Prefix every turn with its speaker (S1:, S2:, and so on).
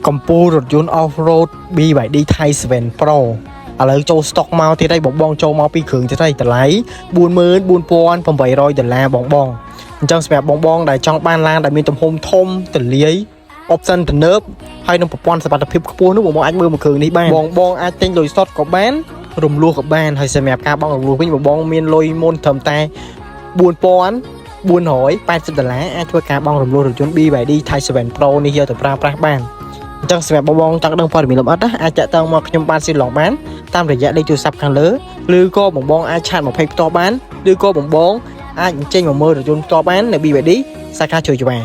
S1: កំពូលរថយន្ត Off-road BYD Thai 7 Pro ឥឡូវចូល stock មកទៀតហើយបងចូលមកពីគ្រឿងទៀតហើយតម្លៃ $44,800 បងអញ្ចឹងសម្រាប់បងដែលចង់បានឡានដែលមានទំហំធំទលាយ option ទំនើបហើយនឹងប្រព័ន្ធសុវត្ថិភាពខ្ពស់នោះបងអាចមើលមកគ្រឿងនេះបានបងអាចទិញលុយសុទ្ធក៏បានរំលោះក៏បានហើយសម្រាប់ការបង់រំលោះវិញបងមានលុយមុនត្រឹមតែ$4,480 អាចធ្វើការបង់រំលោះរថយន្ត BYD Thai 7 Pro នេះយកទៅប្រើប្រាស់បានអញ្ចឹងសម្រាប់បងចង់ដឹងព័ត៌មានលម្អិតអាចតាក់ទងមកខ្ញុំបានស៊ីឡងបានតាមរយៈលេខទូរស័ព្ទខាងលើឬក៏បងអាចឆាតមកផ្ទាល់បានឬក៏បងអាចអញ្ជើញមកមើលរថយន្តផ្ទាល់បាននៅ BYD សាខាជួយច្បារ